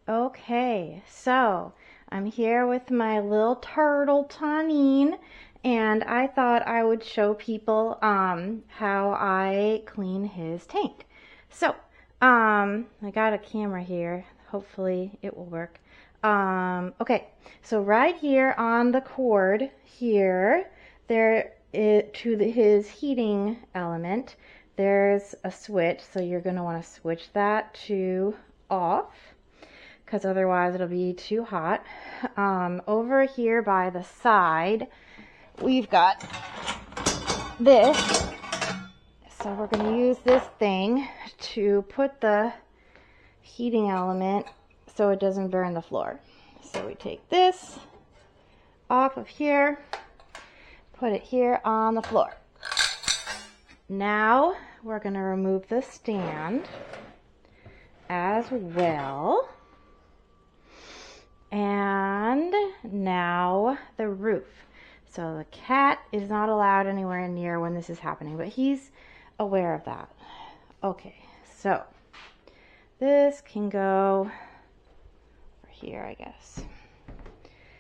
Okay, so I'm here with my little turtle Tanin, and I thought I would show people how I clean his tank. So I got a camera here. Hopefully it will work. Okay, so right here on the cord here, his heating element, there's a switch. So you're going to want to switch that to off, because otherwise it'll be too hot. Over here by the side, we've got this. So we're going to use this thing to put the heating element so it doesn't burn the floor. So we take this off of here, put it here on the floor. Now we're going to remove the stand as well. And now the roof. So the cat is not allowed anywhere near when this is happening, but he's aware of that. Okay, so this can go over here, I guess.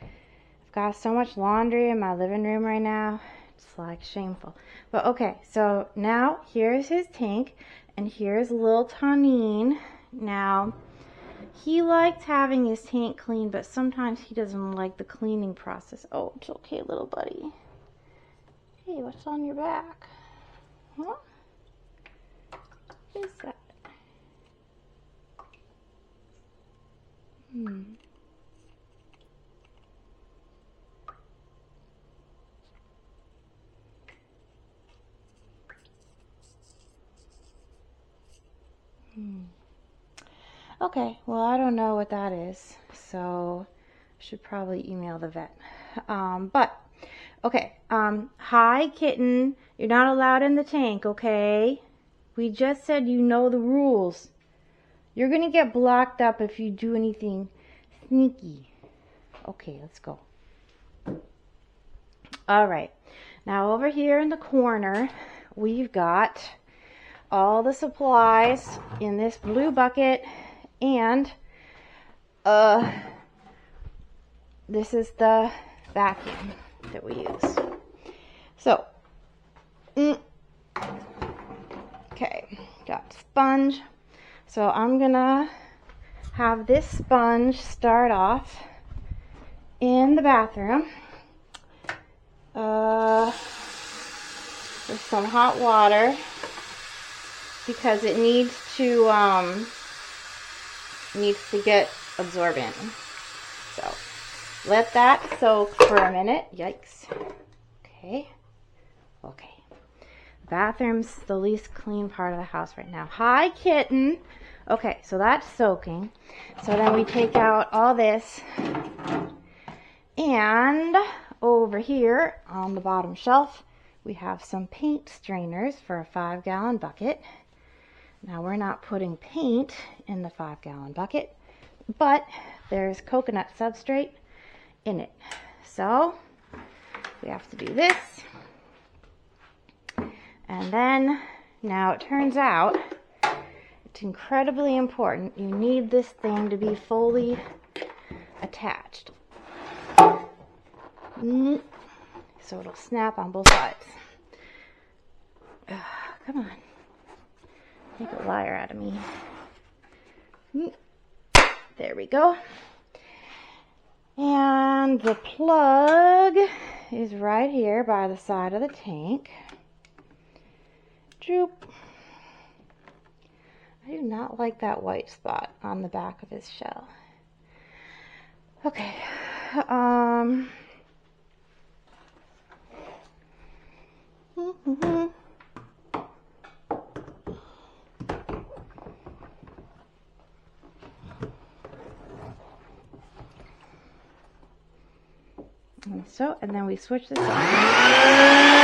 I've got so much laundry in my living room right now. It's like shameful. But okay, so now here's his tank, and here's little Tanin. Now, he likes having his tank clean, but sometimes he doesn't like the cleaning process. Oh, it's okay, little buddy. Hey, what's on your back? Huh? What is that? Okay, well, I don't know what that is, so I should probably email the vet. Okay, hi, kitten. You're not allowed in the tank, okay? We just said you know the rules. You're gonna get blocked up if you do anything sneaky. Okay, let's go. All right, now over here in the corner, we've got all the supplies in this blue bucket, and this is the vacuum that we use. So, okay, got sponge. So I'm gonna have this sponge start off in the bathroom with some hot water, because it needs to get absorbent. So let that soak for a minute. Yikes. Okay. Bathroom's the least clean part of the house right now. Hi, kitten. Okay, so that's soaking. So then we take out all this, and over here on the bottom shelf we have some paint strainers for a 5-gallon bucket. Now we're not putting paint in the 5-gallon bucket, but there's coconut substrate in it. So we have to do this. And then, now it turns out it's incredibly important. You need this thing to be fully attached, so it'll snap on both sides. Come on. Make a liar out of me. There we go. And the plug is right here by the side of the tank. Droop. I do not like that white spot on the back of his shell. Okay. And then we switch this on.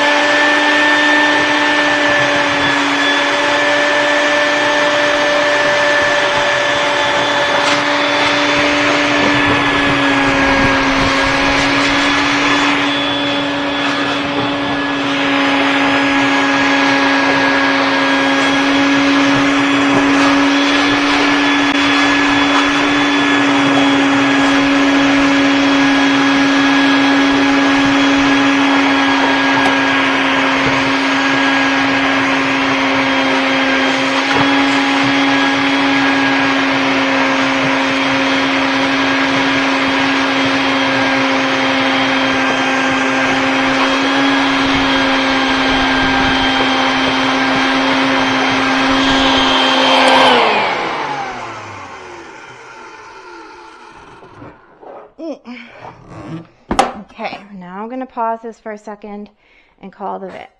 pause this for a second and call the vet.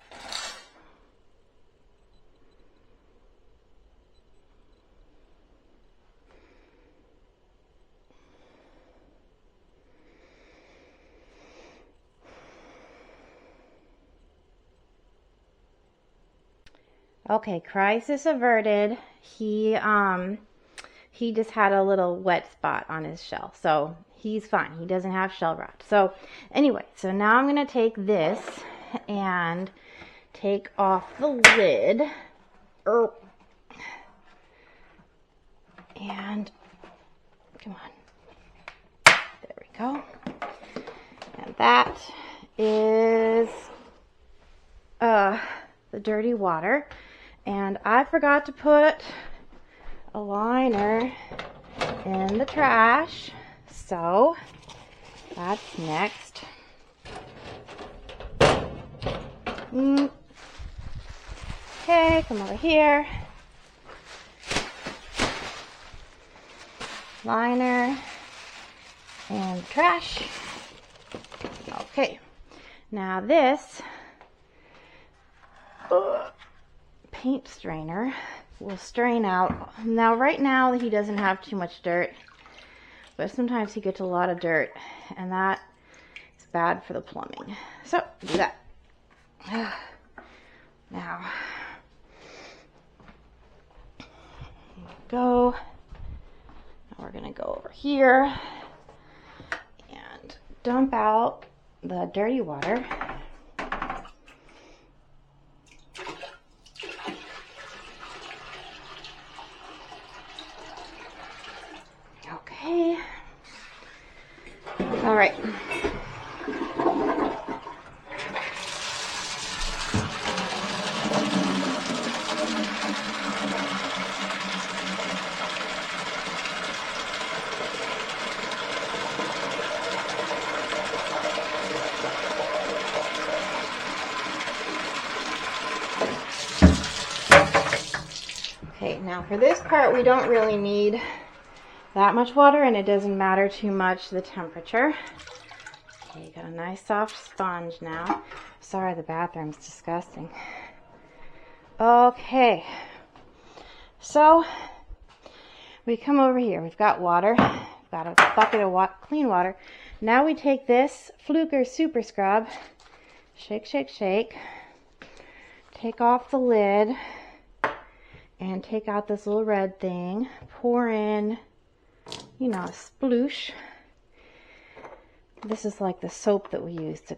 Okay, crisis averted. He just had a little wet spot on his shell, so he's fine. He doesn't have shell rot. So anyway, so now I'm going to take this and take off the lid. And come on. There we go. And that is the dirty water. And I forgot to put a liner in the trash, so that's next. Okay, come over here. Liner and trash. Okay, now this paint strainer will strain out. Now right now he doesn't have too much dirt, but sometimes he gets a lot of dirt, and that is bad for the plumbing. So do that. Now go. Now we're gonna go over here and dump out the dirty water. Okay. All right. Okay, now for this part, we don't really need that much water, and it doesn't matter too much the temperature. Okay, you got a nice soft sponge now. Sorry, the bathroom's disgusting. Okay, so we come over here. We've got water. We've got a bucket of clean water. Now we take this Fluker Super Scrub, shake, shake, shake, take off the lid, and take out this little red thing. Pour in, you know, a sploosh. This is like the soap that we use to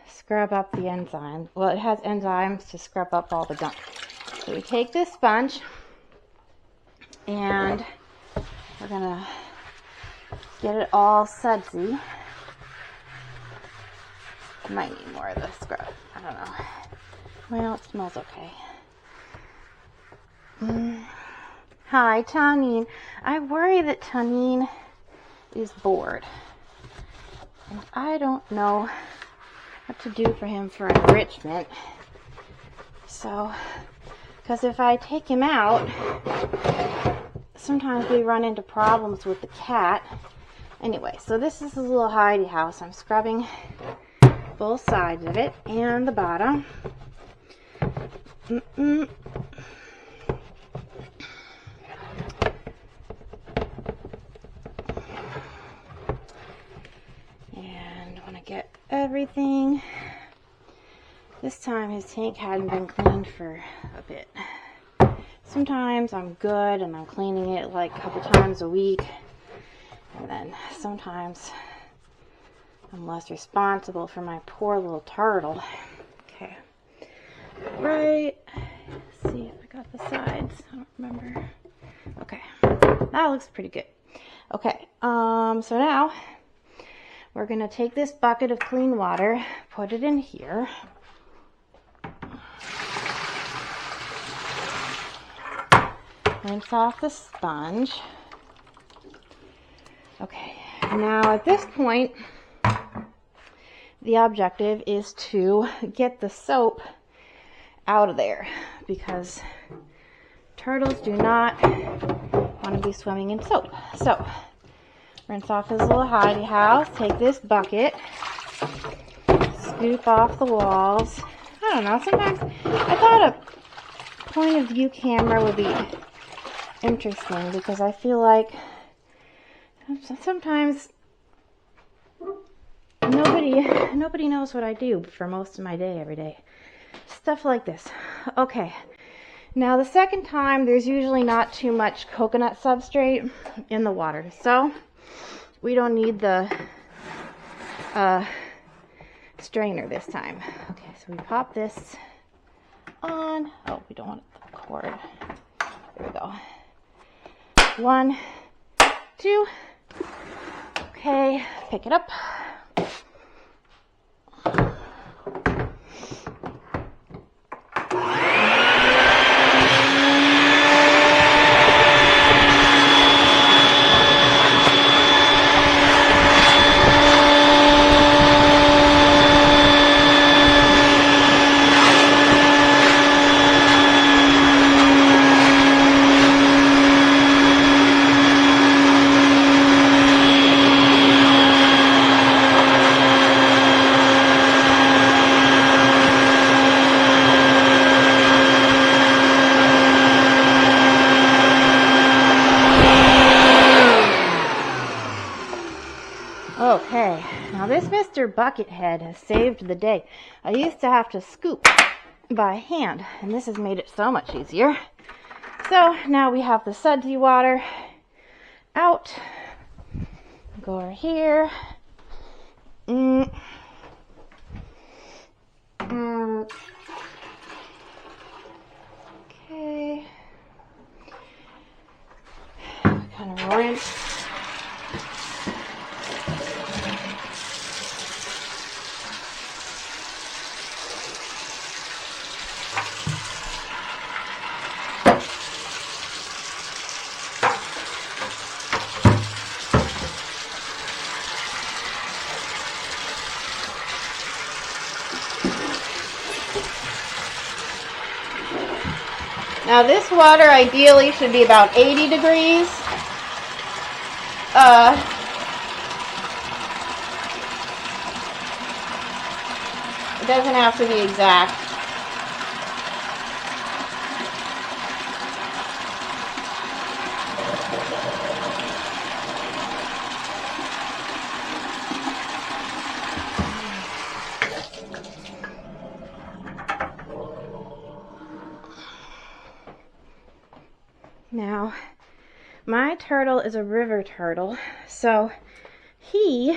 scrub up the enzymes. Well, it has enzymes to scrub up all the gunk. So we take this sponge and we're gonna get it all sudsy. Might need more of the scrub. I don't know. Well, it smells okay. Hi, Tanine. I worry that Tanine is bored. And I don't know what to do for him for enrichment. So, because if I take him out, sometimes we run into problems with the cat. Anyway, so this is a little hidey house. I'm scrubbing both sides of it and the bottom. Get everything. This time his tank hadn't been cleaned for a bit. Sometimes I'm good and I'm cleaning it like a couple times a week, and then sometimes I'm less responsible for my poor little turtle. Okay, right, let's see if I got the sides. I don't remember. Okay, that looks pretty good. Okay, so now we're going to take this bucket of clean water, put it in here. Rinse off the sponge. Okay, now at this point, the objective is to get the soap out of there, because turtles do not want to be swimming in soap. So, rinse off his little hidey house. Take this bucket, scoop scoop off the walls. I don't know, sometimes I thought a point of view camera would be interesting because I feel like sometimes nobody knows what I do for most of my day every day. Stuff like this. Okay. Now the second time, there's usually not too much coconut substrate in the water, so we don't need the strainer this time. Okay, so we pop this on. Oh, we don't want the cord. There we go. 1, 2. Okay, pick it up. Okay, now this Mr. Buckethead has saved the day. I used to have to scoop by hand, and this has made it so much easier. So now we have the sudsy water out. Go over here. Okay. Kind of rinse. Now this water ideally should be about 80 degrees. It doesn't have to be exact. Now, my turtle is a river turtle, so he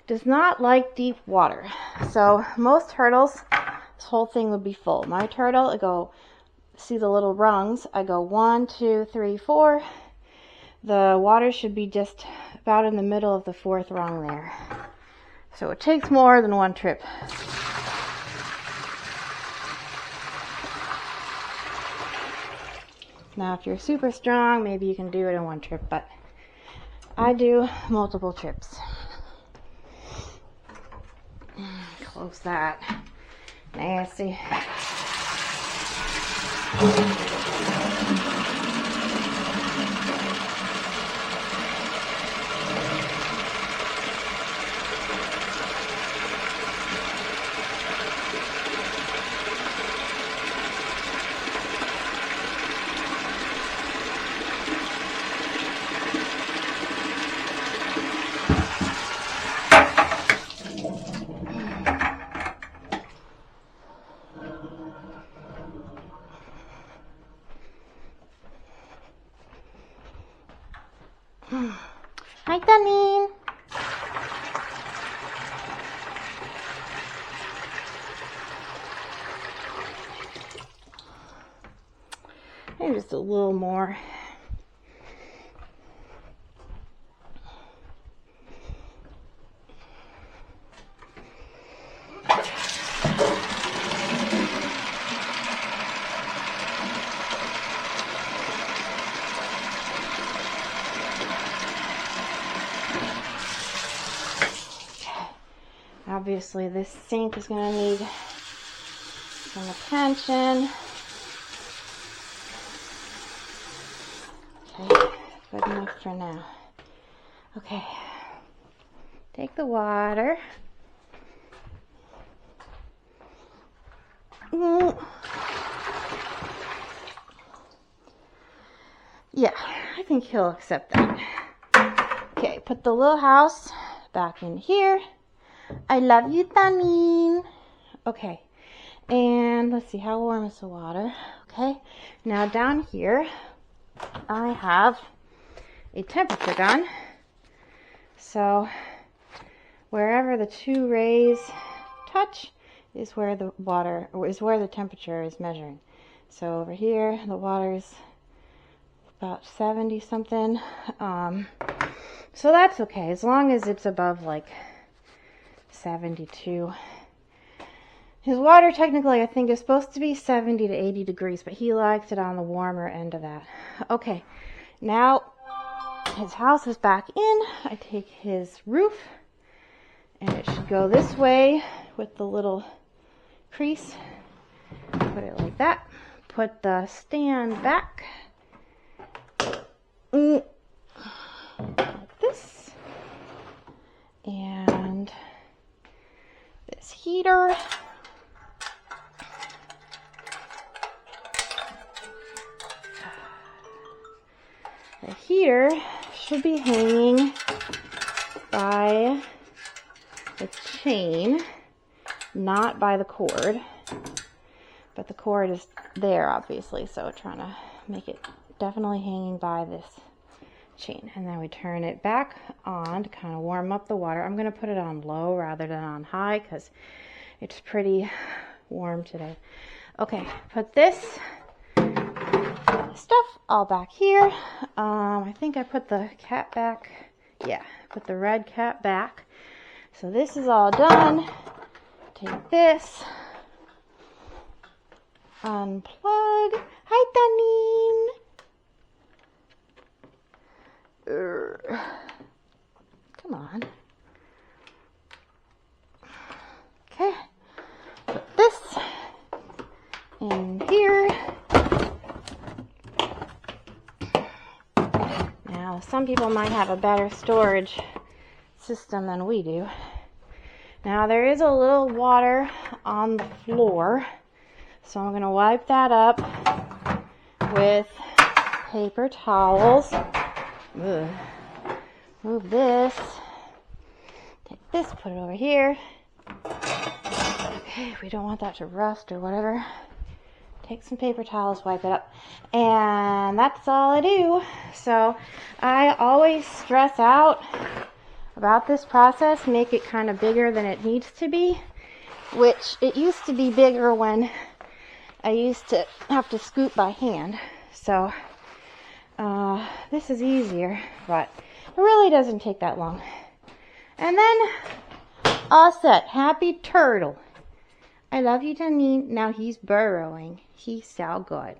does not like deep water. So most turtles, this whole thing would be full. My turtle, I go, see the little rungs, I go 1, 2, 3, 4. The water should be just about in the middle of the 4th rung there. So it takes more than one trip. Now, if you're super strong, maybe you can do it in one trip, but I do multiple trips. Close that. Nasty. Hi, Dunning. Maybe just a little more. Obviously, this sink is going to need some attention. Okay, good enough for now. Okay, take the water. Yeah, I think he'll accept that. Okay, put the little house back in here. I love you, Tanin. Okay, and let's see, how warm is the water? Okay, now down here, I have a temperature gun. So wherever the two rays touch is where the water, or is where the temperature is measuring. So over here, the water is about 70 something. So that's okay, as long as it's above like 72. His water technically I think is supposed to be 70 to 80 degrees, but he likes it on the warmer end of that. Okay, now his house is back in. I take his roof, and it should go this way with the little crease. Put it like that. Put the stand back. Like this. And this heater. The heater should be hanging by the chain, not by the cord. But the cord is there, obviously, so we're trying to make it definitely hanging by this chain. And then we turn it back on to kind of warm up the water. I'm going to put it on low rather than on high because it's pretty warm today. Okay, put this stuff all back here. I think I put the cat back. Yeah, put the red cat back. So this is all done. Take this. Unplug. Hi, Tanin. Come on. Okay. Put this in here. Now, some people might have a better storage system than we do. Now, there is a little water on the floor, so I'm going to wipe that up with paper towels. Ugh. Move this. Take this, put it over here. Okay, we don't want that to rust or whatever. Take some paper towels, wipe it up, and that's all I do. So I always stress out about this process, make it kind of bigger than it needs to be, which it used to be bigger when I used to have to scoop by hand. So this is easier, but it really doesn't take that long. And then all set. Happy turtle. I love you, Tanin. Now he's burrowing. He's so good.